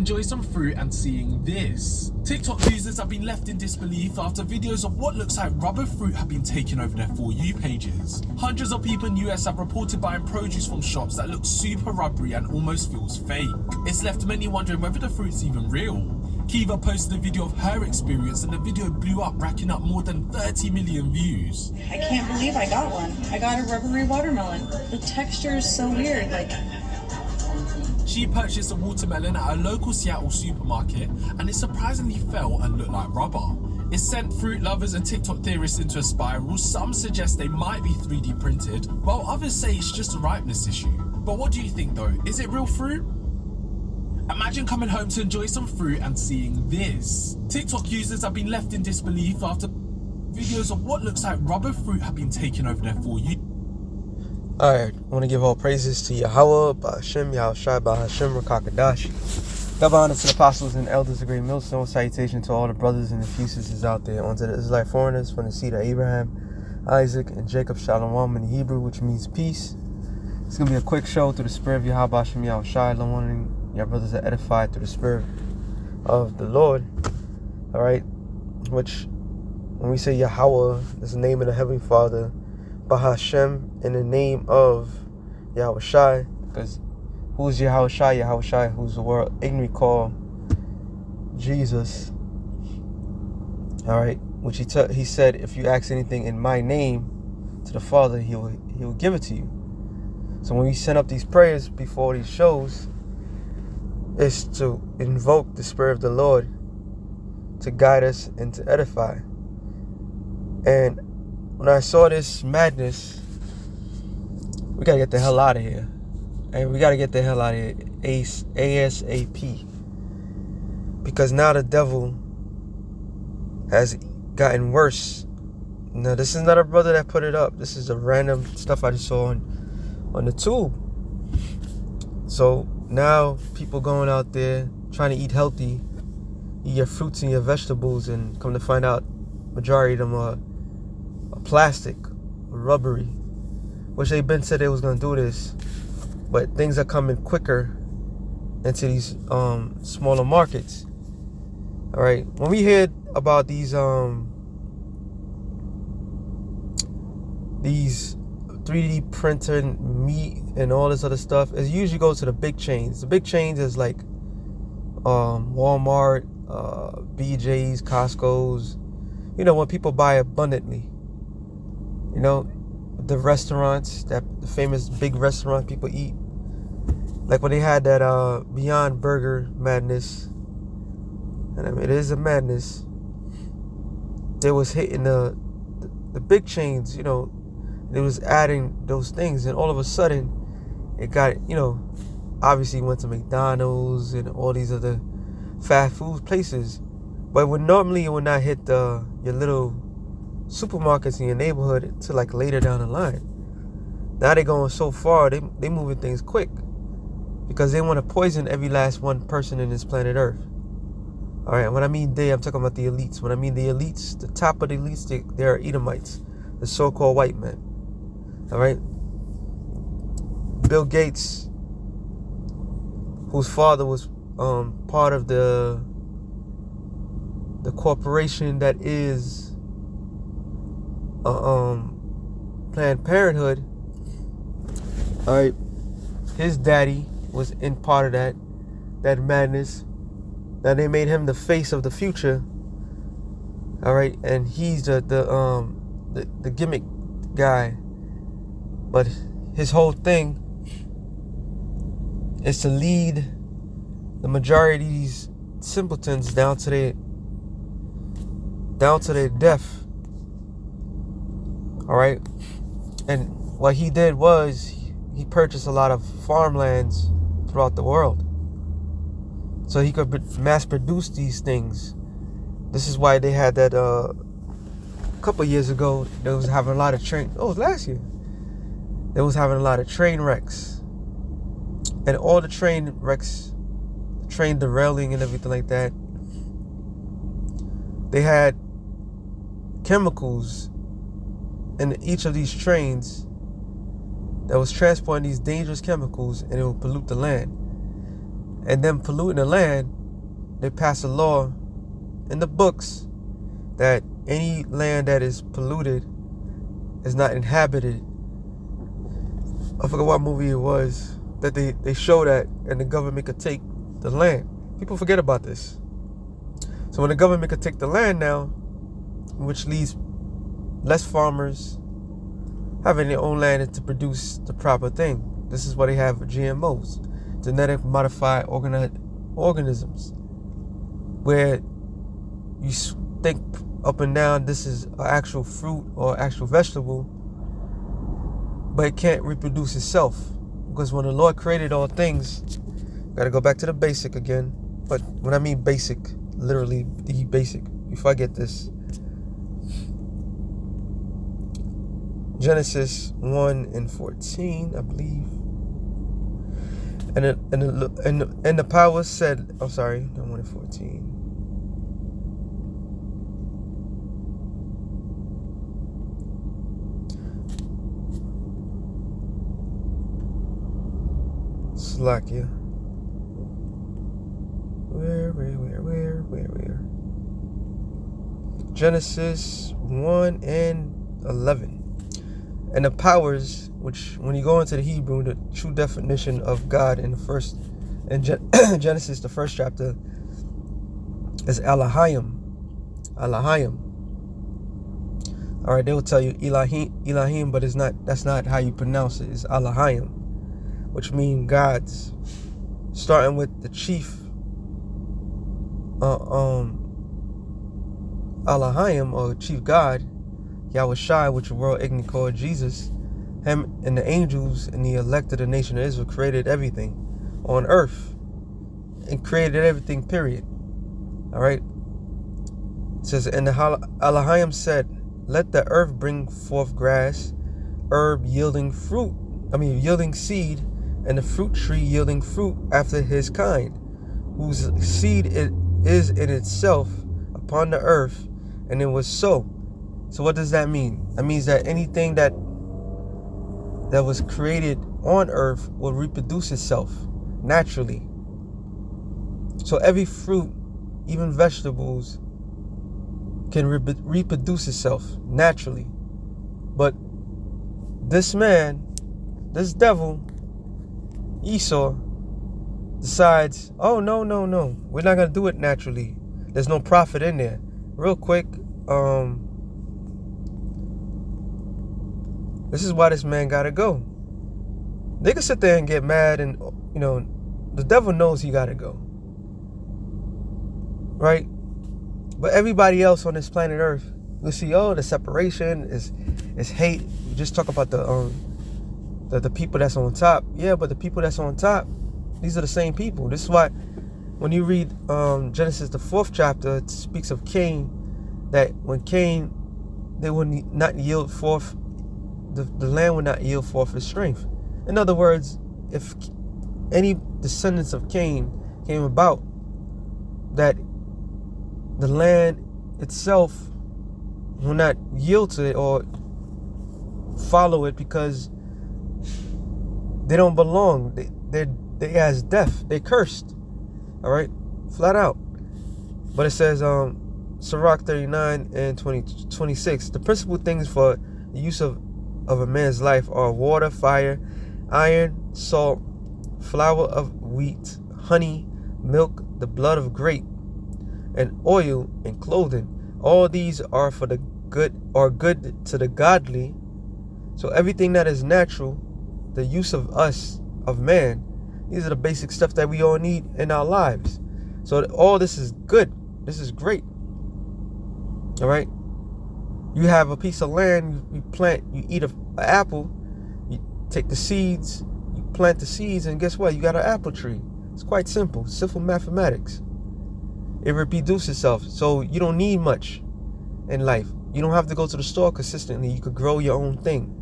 enjoy some fruit and seeing this. TikTok users have been left in disbelief after videos of what looks like rubber fruit have been taken over their For You pages. Hundreds of people in the US have reported buying produce from shops that looks super rubbery and almost feels fake. It's left many wondering whether the fruit's even real. Kiva posted a video of her experience and the video blew up, racking up more than 30 million views. I can't believe I got one. I got a rubbery watermelon. The texture is so weird, She purchased a watermelon at a local Seattle supermarket and it surprisingly felt and looked like rubber. It sent fruit lovers and TikTok theorists into a spiral. Some suggest they might be 3D printed, while others say it's just a ripeness issue. But what do you think though? Is it real fruit? Imagine coming home to enjoy some fruit and seeing this. TikTok users have been left in disbelief after videos of what looks like rubber fruit have been taken over their For You. Alright, I want to give all praises to Yahweh, Ba'ashem, Yahushai, Ba'ashem, Rakakadash. Double honor to the apostles and elders of Great Millstone. Salutation to all the brothers and the fuses out there. Onto the Israelite foreigners from the seed of Abraham, Isaac, and Jacob, Shalom in Hebrew, which means peace. It's going to be a quick show through the spirit of Yahweh, Ba'ashem, Yahushai, wanting your brothers are edified through the spirit of the Lord. Alright, which when we say Yahweh, is the name of the Heavenly Father, Bahashem, in the name of Yahushai, because who's Yahushai? Yahushai, who's the world ignorantly called Jesus. Alright, which he said, if you ask anything in my name to the Father, he will give it to you. So when we send up these prayers before these shows, is to invoke the Spirit of the Lord to guide us and to edify. And when I saw this madness, we gotta get the hell out of here. And we gotta get the hell out of here ASAP. Because now the devil has gotten worse. Now this is not a brother that put it up. This is a random stuff I just saw on the tube. So now people going out there trying to eat healthy, eat your fruits and your vegetables, and come to find out majority of them are plastic, rubbery, which they've been said they was gonna do this, but things are coming quicker into these smaller markets. All right, when we heard about these 3D printed meat and all this other stuff, it usually goes to the big chains. The big chains is like Walmart, BJ's, Costco's. You know, when people buy abundantly. You know, the restaurants, the famous big restaurant people eat. Like when they had that Beyond Burger madness. And I mean, it is a madness. They was hitting the big chains, you know. It was adding those things, and all of a sudden it got, you know, obviously went to McDonald's and all these other fast food places, but it would not hit your little supermarkets in your neighborhood until like later down the line. Now they're going so far, they moving things quick because they want to poison every last one person in this planet Earth. All right, when I mean they, I'm talking about the elites. When I mean the elites, the top of the elites, they are Edomites, the so-called white men. All right, Bill Gates, whose father was part of the corporation that is Planned Parenthood. All right, his daddy was in part of that madness. Now they made him the face of the future. All right, and he's the gimmick guy. But his whole thing is to lead the majority of these simpletons down to their death. All right, and what he did was he purchased a lot of farmlands throughout the world, so he could mass produce these things. This is why they had that a couple years ago. They was having a lot of it was last year. They was having a lot of train wrecks, and all the train wrecks, train derailing and everything like that. They had chemicals in each of these trains that was transporting these dangerous chemicals, and it would pollute the land. And then polluting the land they pass a law in the books that any land that is polluted is not inhabited. I forget what movie it was that they show that, and the government could take the land. People forget about this. So when the government could take the land now, which leaves less farmers having their own land to produce the proper thing. This is why they have GMOs, genetic modified organisms, where you think up and down this is an actual fruit or actual vegetable, but it can't reproduce itself. Because when the Lord created all things, gotta go back to the basic again. But when I mean basic, literally the basic, before I get this, Genesis 1:14, I believe. And the power said, I'm sorry, not 1:14. Slovakia. Where? Genesis 1:11. And the powers, which when you go into the Hebrew, the true definition of God in Genesis, the first chapter, is Elohim. Elohim. All right, they will tell you Elohim, but it's not. That's not how you pronounce it. It's Elohim, which means gods, starting with the chief Elohim, or chief God, Yahweh Shai, which the world ignorant called Jesus. Him and the angels and the elect of the nation of Israel created everything on earth, and created everything, period. All right. It says, and the Elohim said, let the earth bring forth grass, herb yielding seed, and the fruit tree yielding fruit after his kind, whose seed it is in itself upon the earth. And it was so. So what does that mean? That means that anything that was created on earth will reproduce itself naturally. So every fruit, even vegetables, can reproduce itself naturally. But this man, this devil, Esau, decides, oh, no, we're not going to do it naturally. There's no profit in there. Real quick, this is why this man got to go. They can sit there and get mad, and, the devil knows he got to go. Right? But everybody else on this planet Earth, you see, the separation is hate. You just talk about the people that's on top. Yeah, but the people that's on top, these are the same people. This is why when you read Genesis, the 4th chapter, it speaks of Cain, that when Cain, they would not yield forth, the land would not yield forth its strength. In other words, if any descendants of Cain came about, that the land itself will not yield to it or follow it, because they don't belong. They as death. They cursed. All right, flat out. But it says, Sirach 39 and 26. The principal things for the use of a man's life are water, fire, iron, salt, flour of wheat, honey, milk, the blood of grape, and oil, and clothing. All these are for the good, or good to the godly. So everything that is natural, the use of us, of man, these are the basic stuff that we all need in our lives. So all this is good. This is great. All right. You have a piece of land, you plant, you eat an apple, you take the seeds, you plant the seeds, and guess what? You got an apple tree. It's quite simple. Simple mathematics. It reproduces itself. So you don't need much in life. You don't have to go to the store consistently. You could grow your own thing.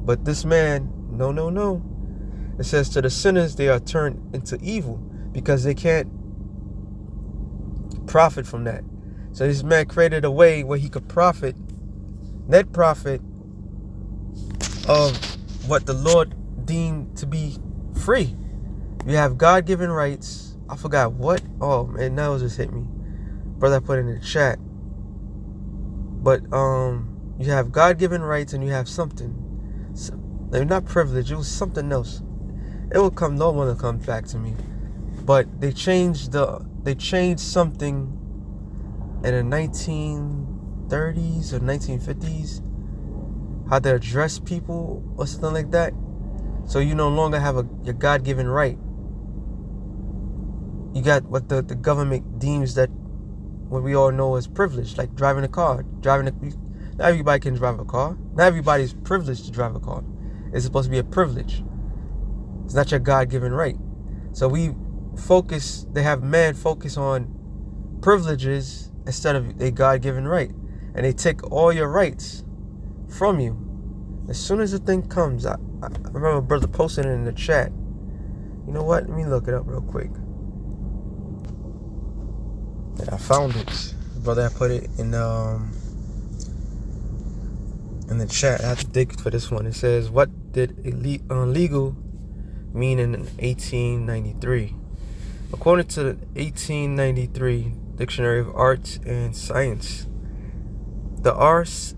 But this man, no. It says, to the sinners, they are turned into evil, because they can't profit from that. So this man created a way where he could profit, net profit, of what the Lord deemed to be free. You have God-given rights I forgot what. Oh man, now it just hit me. Brother, I put it in the chat. But you have God-given rights and you have something. They're not privilege. It was something else. It will come. No one will come back to me. But they changed something in the 1930s or 1950s. How to address people or something like that. So you no longer have your God-given right. You got what the government deems that what we all know as privilege, like driving a car. Not everybody can drive a car. Not everybody's privileged to drive a car. It's supposed to be a privilege. It's not your God-given right. So they have man focus on privileges instead of a God-given right. And they take all your rights from you. As soon as the thing comes, I remember a brother posting it in the chat. You know what? Let me look it up real quick. And I found it. Brother, I put it in the chat. I have to dig for this one. It says, what did illegal mean in 1893? According to the 1893 Dictionary of Arts and Science, the RS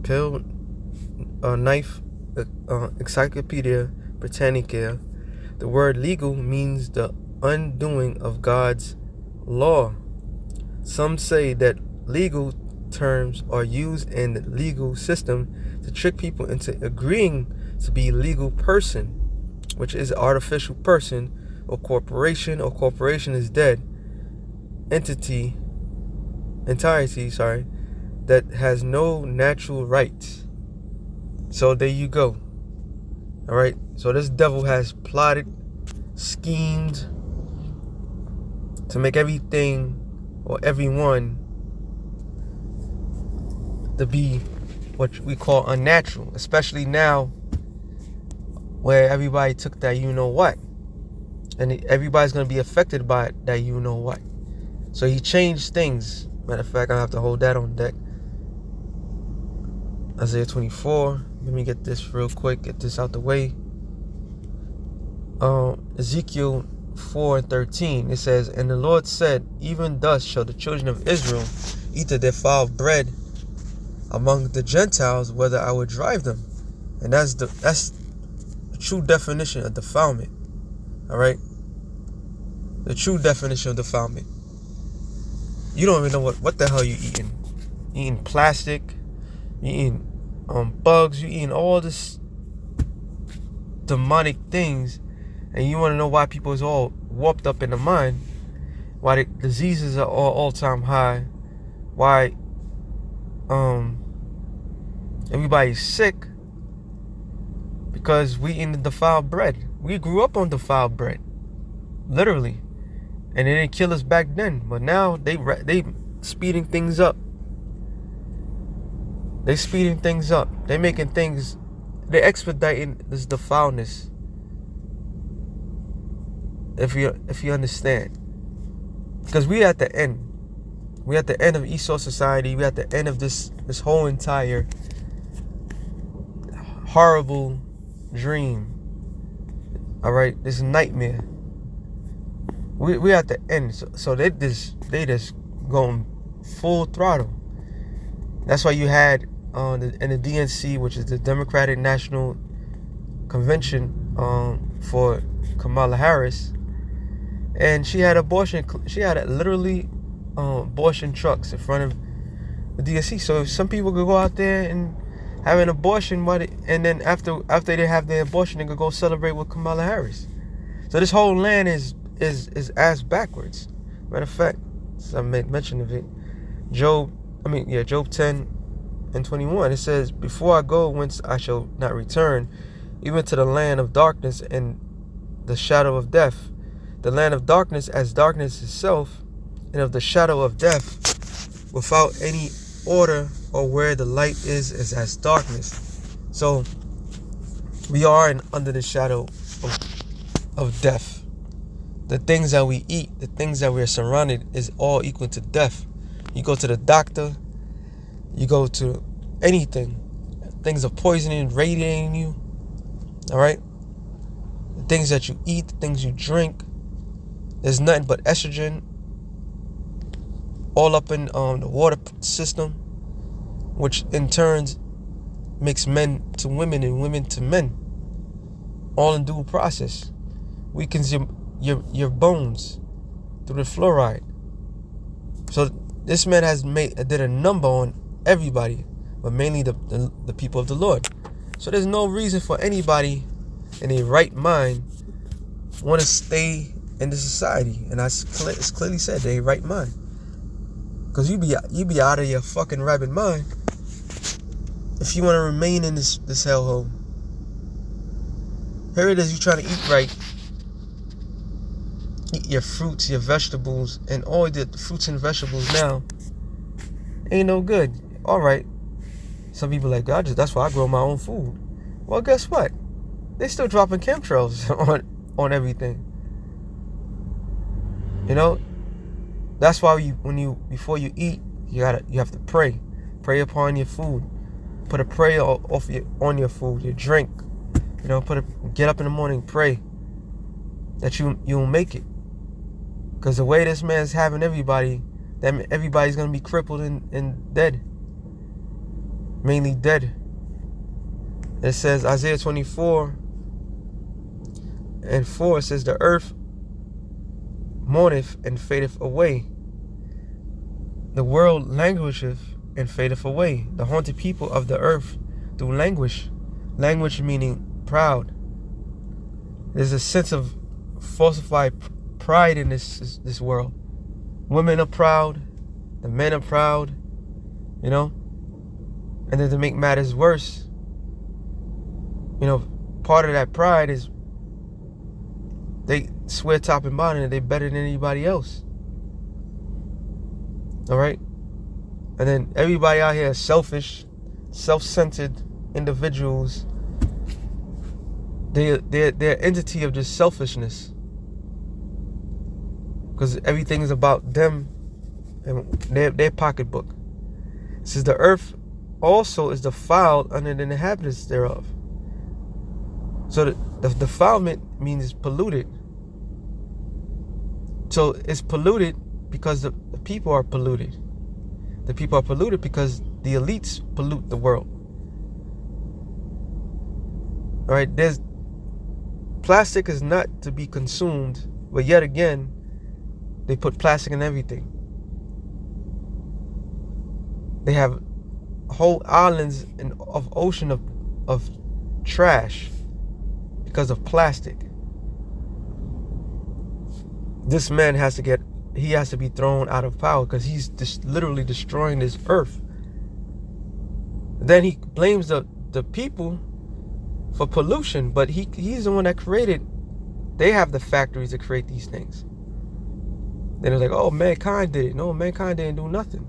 Pill Knife Encyclopedia Britannica, the word legal means the undoing of God's law. Some say that legal terms are used in the legal system to trick people into agreeing to be a legal person, which is an artificial person or corporation is dead entirety, that has no natural rights. So there you go. All right. So this devil has plotted, schemed to make everything or everyone to be what we call unnatural, especially now where everybody took that you know what, and everybody's going to be affected by that you know what. So he changed things. Matter of fact, I have to hold that on deck. Isaiah 24. Let me get this real quick, get this out the way. Ezekiel 4:13. It says, and the Lord said, even thus shall the children of Israel eat the defiled bread among the Gentiles, whether I would drive them. And that's the true definition of defilement. All right, the true definition of defilement. You don't even know what the hell you eating. You eating plastic. You eating bugs. You eating all this demonic things, and you want to know why people is all warped up in the mind, why the diseases are all-time high, why everybody's sick, because we eating the defiled bread. We grew up on defiled bread, literally, and it didn't kill us back then. But now they speeding things up. They speeding things up. They making things. They expediting this defileness. If you understand, because we at the end. We at the end of Esau society. We at the end of this whole entire horrible dream. All right, this nightmare. We at the end. So they just going full throttle. That's why you had in the DNC, which is the Democratic National Convention, for Kamala Harris, and she had abortion. She had literally abortion trucks in front of the DNC. So if some people could go out there and have an abortion, and then after they have their abortion, they could go celebrate with Kamala Harris. So this whole land is ass backwards. Matter of fact, I made mention of it. Job 10:21. It says, before I go whence I shall not return, even to the land of darkness and the shadow of death. The land of darkness as darkness itself, and of the shadow of death, without any order, or where the light is as darkness. So we are under the shadow of death. The things that we eat, the things that we're surrounded, is all equal to death. You go to the doctor, you go to anything, things are poisoning, radiating you. All right, things that you eat, the things you drink, there's nothing but estrogen all up in the water system, which in turn makes men to women and women to men, all in due process. Weakens your bones through the fluoride. So this man did a number on everybody, but mainly the people of the Lord. So there's no reason for anybody in a right mind want to stay in the society, and it's clearly said they right mind, because you be out of your fucking rabid mind if you want to remain in this hellhole. Here it is, you trying to eat right, eat your fruits, your vegetables, and all the fruits and vegetables now ain't no good. All right, some people like, that's why I grow my own food. Well, guess what? They still dropping chemtrails on everything. You know, that's why before you eat, you have to pray upon your food. Put a prayer on your food, your drink. You know, get up in the morning, pray that you'll make it. Because the way this man's having everybody, that everybody's gonna be crippled and dead, mainly dead. It says Isaiah 24:4, it says, the earth mourneth and fadeth away. The world languisheth and fadeth away. The haunted people of the earth do languish. Language meaning proud. There's a sense of falsified pride in this world. Women are proud. The men are proud. You know? And then to make matters worse, you know, part of that pride is they swear top and bottom that they're better than anybody else. All right? And then everybody out here is selfish, self-centered individuals. They're an entity of just selfishness. Because everything is about them and their pocketbook. It says the earth also is defiled under the inhabitants thereof. So the defilement means polluted. So it's polluted because the people are polluted. The people are polluted because the elites pollute the world. All right, plastic is not to be consumed, but yet again, they put plastic in everything. They have whole islands of ocean of trash because of plastic. This man has to be thrown out of power because he's just literally destroying this earth. Then he blames the people for pollution, but he's the one that created. They have the factories to create these things. Then they're like, oh, mankind did it. No, mankind didn't do nothing.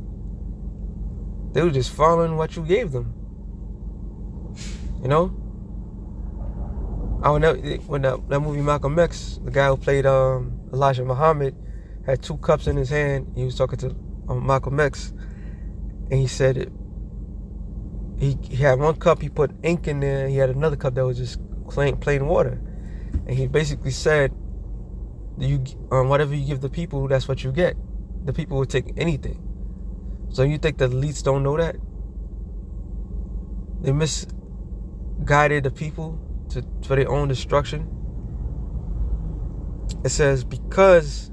They were just following what you gave them. You know? When that movie Malcolm X, the guy who played Elijah Muhammad had 2 cups in his hand. He was talking to Malcolm X, and he said he had 1 cup, he put ink in there. He had another cup that was just plain water, and he basically said, whatever you give the people, that's what you get. The people will take anything. So you think the elites don't know that? They misguided the people for their own destruction. It says, because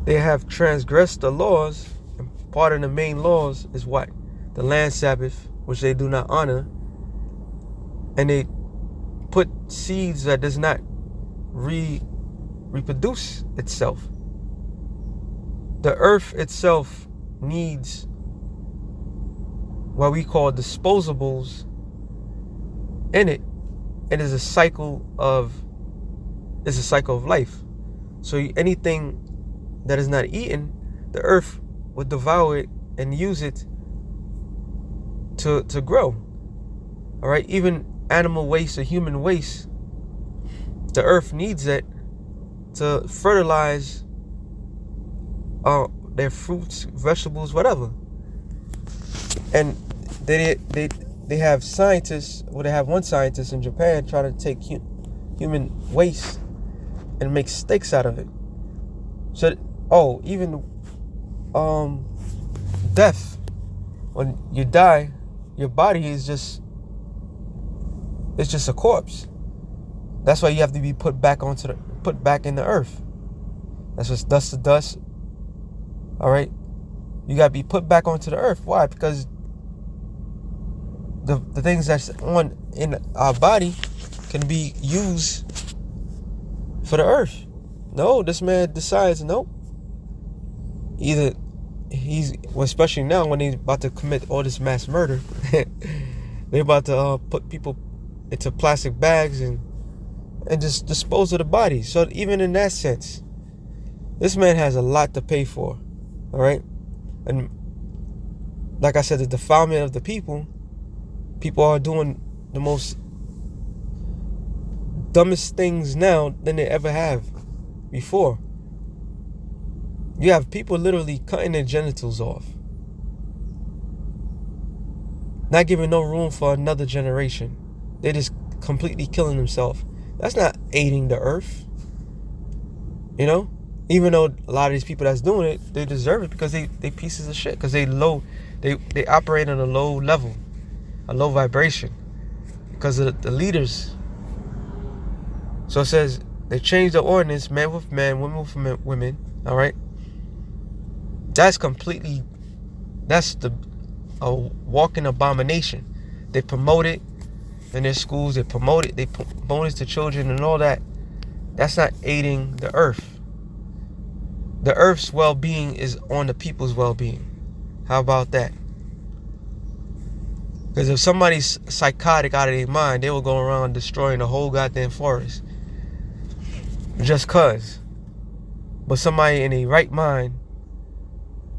they have transgressed the laws, and part of the main laws is what? The land Sabbath, which they do not honor, and they put seeds that does not reproduce itself. The earth itself needs what we call disposables in it. It is a cycle of life. So anything that is not eaten, the earth would devour it and use it to grow. All right, even animal waste or human waste, the earth needs it to fertilize their fruits, vegetables, whatever. And they have scientists, well, they have one scientist in Japan trying to take human waste and make steaks out of it. So, even death. When you die, your body is just a corpse. That's why you have to be put back in the earth. That's what's dust to dust. All right, you gotta be put back onto the earth. Why? Because the things that's on in our body can be used for the earth. No, this man decides no. Either especially now when he's about to commit all this mass murder, they're about to put people into plastic bags and just dispose of the body. So even in that sense, this man has a lot to pay for. All right, and like I said, the defilement of the people are doing the most dumbest things now than they ever have before. You have people literally cutting their genitals off, not giving no room for another generation. They just completely killing themselves. That's not aiding the earth. You know, even though a lot of these people that's doing it, they deserve it because they pieces of shit, because they operate on a low level, a low vibration, because of the leaders. So it says they changed the ordinance, man with man, women with women. All right, that's a walking abomination. They promote it in their schools. They promote it to children and all that. That's not aiding the earth. The earth's well-being is on the people's well-being. How about that? Because if somebody's psychotic out of their mind, they will go around destroying the whole goddamn forest. Just cause. But somebody in a right mind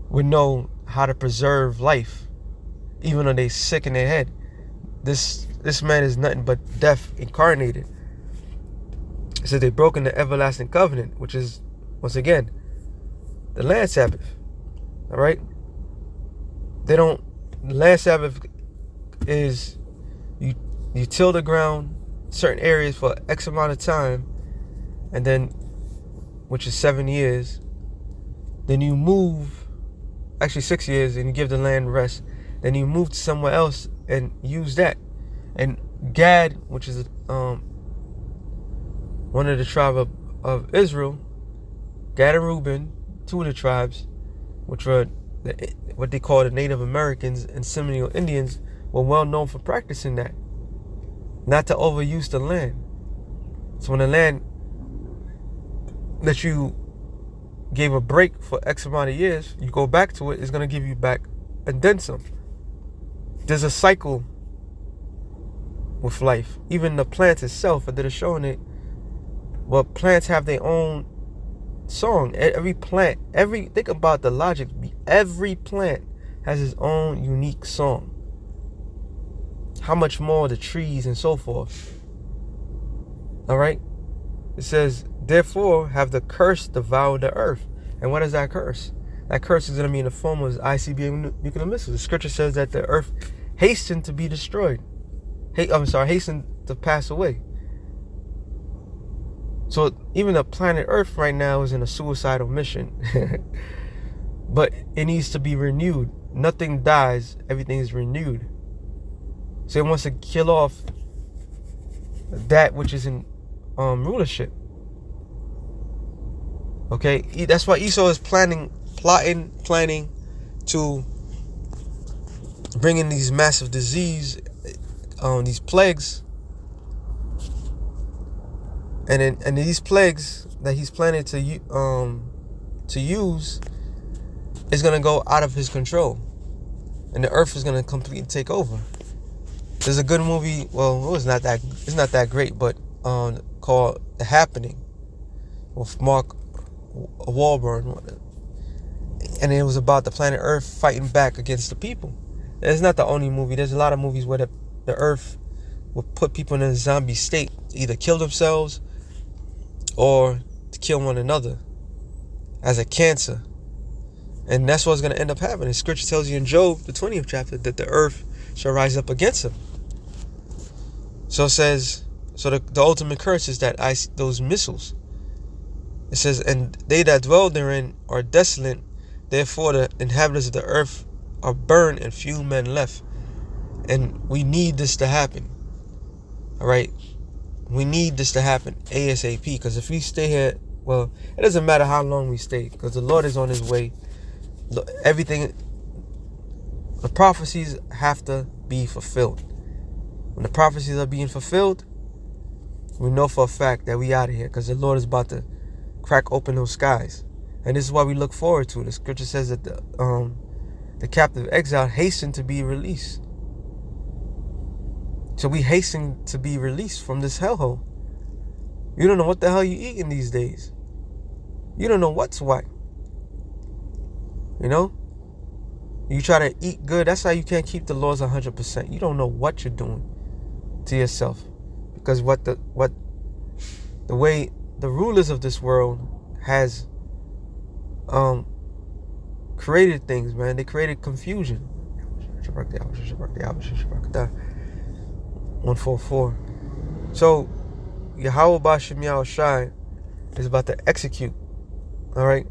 would know how to preserve life, even though they sick in their head. This man is nothing but death incarnated. It says they've broken the everlasting covenant, which is, once again, the land Sabbath. All right? Land Sabbath is you till the ground, certain areas for X amount of time, and then, which is 7 years, then you move, actually 6 years, and you give the land rest. Then you move to somewhere else and use that. And Gad, which is one of the tribe of Israel, Gad and Reuben, two of the tribes, which were what they call the Native Americans and Seminole Indians, were well known for practicing that, not to overuse the land. So when the land that you gave a break for X amount of years, you go back to it, it's going to give you back and then some. There's a cycle with life. Even the plants itself, I did a show on it. Well, plants have their own song. Every plant, think about the logic. Every plant has its own unique song. How much more the trees and so forth. All right? It says, therefore have the curse devoured the earth. And what is that curse? That curse is going to be in the form of ICBM nuclear missiles. The scripture says that the earth hastened to be destroyed. Hastened to pass away. So even the planet Earth right now is in a suicidal mission. But it needs to be renewed. Nothing dies, everything is renewed. So it wants to kill off that which is in rulership. Okay, that's why Esau is planning to bring in these massive disease, these plagues, and these plagues that he's planning to use is gonna go out of his control, and the earth is gonna completely take over. There's a good movie. Well, it's not that great, but called The Happening with Mark Wahlberg, and it was about the planet Earth fighting back against the people. It's not the only movie. There's a lot of movies where the Earth will put people in a zombie state, to either kill themselves or to kill one another as a cancer. And that's what's going to end up happening. Scripture tells you in Job, the 20th chapter, that the earth shall rise up against him. So it says, So the ultimate curse is that those missiles. It says, and they that dwell therein are desolate. Therefore the inhabitants of the earth are burned and few men left. And we need this to happen. All right. We need this to happen ASAP. Because if we stay here, well, it doesn't matter how long we stay. Because the Lord is on his way. Everything, the prophecies have to be fulfilled. When the prophecies are being fulfilled, we know for a fact that we out of here. Because the Lord is about to crack open those skies. And this is why we look forward to it. The scripture says that the captive exile hasten to be released. So we hasten to be released from this hellhole. You don't know what the hell you eating these days. You don't know what's what. You know? You try to eat good. That's how you can't keep the laws 100%. You don't know what you're doing to yourself. Because the way the rulers of this world has created things, man. They created confusion. 144. So Yahweh Bashem Yahweh Shai is about to execute. All right.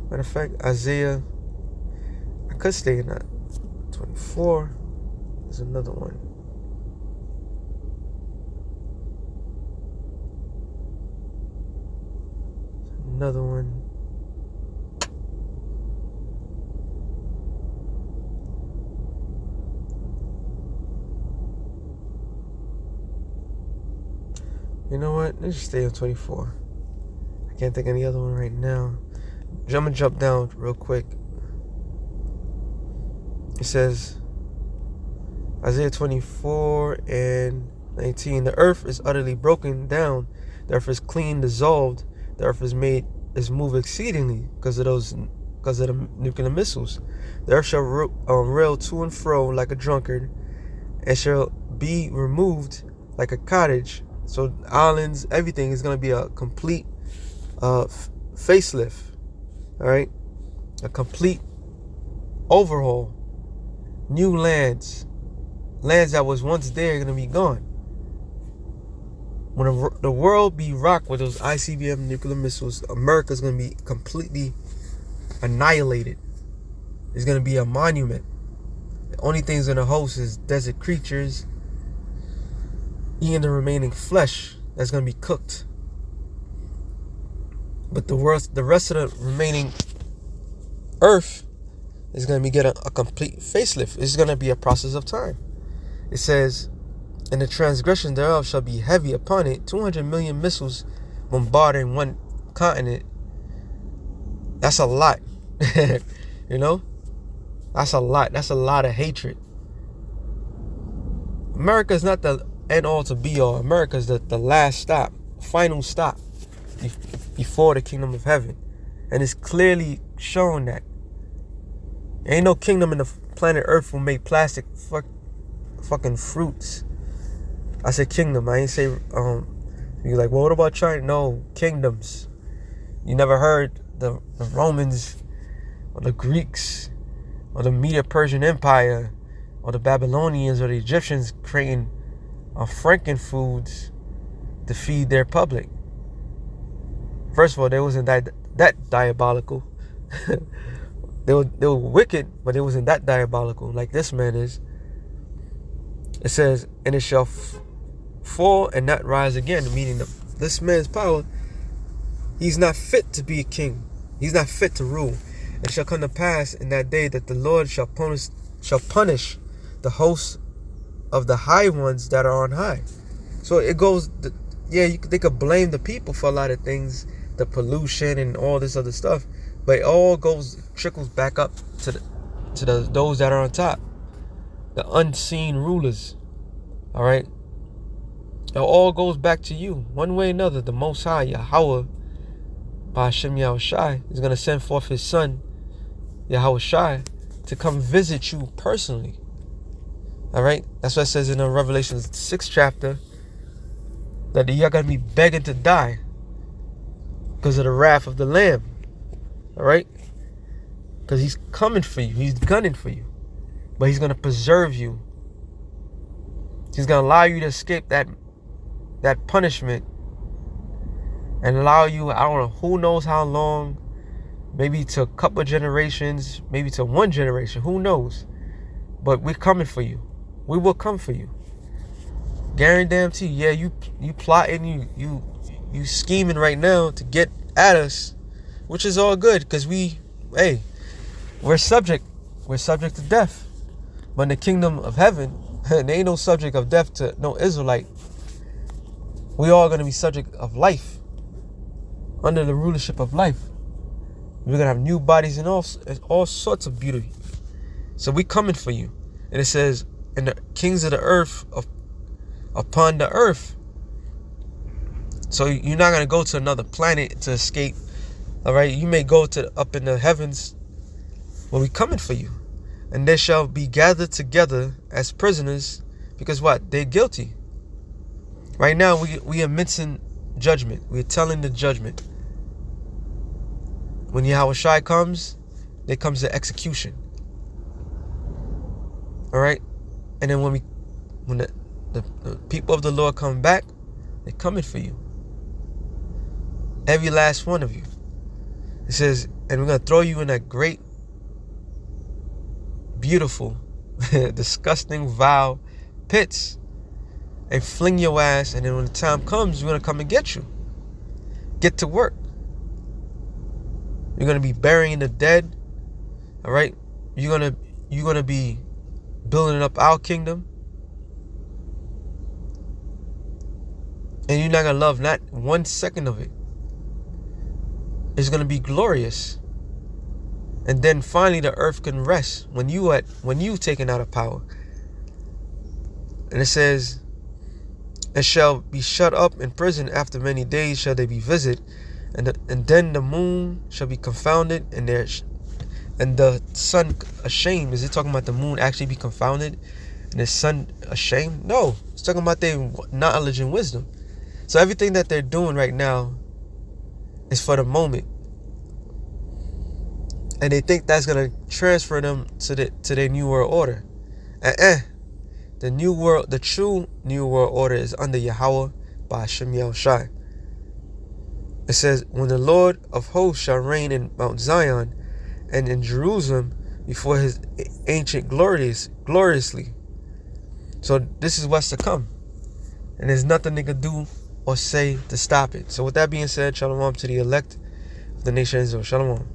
Matter of fact, Isaiah, I could stay in that 24. There's another one. Another one. You know what? Let's just stay on 24. I can't think of any other one right now. I'm gonna jump down real quick. It says, Isaiah 24 and 19. The earth is utterly broken down. The earth is clean, dissolved. The earth is moved exceedingly because of the nuclear missiles. The earth shall rail to and fro like a drunkard, and shall be removed like a cottage. So islands, everything is going to be a complete facelift. All right, a complete overhaul. New lands that was once there, are going to be gone. When the world be rocked with those ICBM nuclear missiles, America's going to be completely annihilated. It's going to be a monument. The only thing's going to host is desert creatures eating the remaining flesh that's going to be cooked. But the rest of the remaining earth is going to get a complete facelift. It's going to be a process of time. It says, and the transgression thereof shall be heavy upon it. 200 million missiles bombarding one continent. That's a lot. You know? That's a lot. That's a lot of hatred. America is not the end all to be all. America is the last stop, final stop before the kingdom of heaven. And it's clearly shown that ain't no kingdom in the planet Earth will make plastic fucking fruits. I said kingdom. I ain't say you're like, well, what about China? No, kingdoms. You never heard the Romans or the Greeks or the Medo-Persian Empire or the Babylonians or the Egyptians creating Franken foods to feed their public. First of all, they wasn't that diabolical. They were wicked, but it wasn't that diabolical like this man is. It says, and it shall fall and not rise again, meaning this man's power, he's not fit to be a king. He's not fit to rule. It shall come to pass in that day that the Lord shall punish the hosts of the high ones that are on high. So it goes, they could blame the people for a lot of things, the pollution and all this other stuff, but it all trickles back up to those that are on top, the unseen rulers. All right, it all goes back to you one way or another. The Most High Yahweh Bashem Yahweh Shai is going to send forth his son Yahweh Shai to come visit you personally. All right, that's what it says in Revelation 6 chapter, that you're going to be begging to die because of the wrath of the Lamb. All right, because he's coming for you, he's gunning for you, but he's going to preserve you He's going to allow you to escape that punishment and allow you, I don't know, who knows how long, maybe to a couple of generations, maybe to one generation, who knows? But we're coming for you. We will come for you. Guarantee. Yeah, you plotting, you scheming right now to get at us, which is all good because we're subject to death. But in the kingdom of heaven, there ain't no subject of death to no Israelite. We all gonna be subject of life, under the rulership of life. We're gonna have new bodies and all sorts of beauty. So we coming for you. And it says, and the kings of the earth upon the earth. So you're not gonna go to another planet to escape. All right, you may go to up in the heavens, but we coming for you. And they shall be gathered together as prisoners, because what? They're guilty. Right now we are mincing judgment. We're telling the judgment. When Yahweh Shai comes, there comes the execution. All right, and then when the people of the Lord come back, they're coming for you. Every last one of you. It says, and we're gonna throw you in that great, beautiful, disgusting, vile pits and fling your ass. And then when the time comes, we're gonna come and get you. Get to work. You're gonna be burying the dead. All right, you're gonna be building up our kingdom, and you're not gonna love not 1 second of it. It's gonna be glorious, and then finally the earth can rest when you taken out of power. And it says, "And shall be shut up in prison after many days shall they be visited, and then the moon shall be confounded, and the sun ashamed." Is it talking about the moon actually be confounded and the sun ashamed? No, it's talking about their knowledge and wisdom. So everything that they're doing right now is for the moment, and they think that's gonna transfer them to their new world order. The true new world order is under Yahweh by Hashem Yahushai. It says, "When the Lord of hosts shall reign in Mount Zion and in Jerusalem before his ancient gloriously." So this is what's to come, and there's nothing they could do or say to stop it. So with that being said, shalom to the elect of the nation of Israel. Shalom.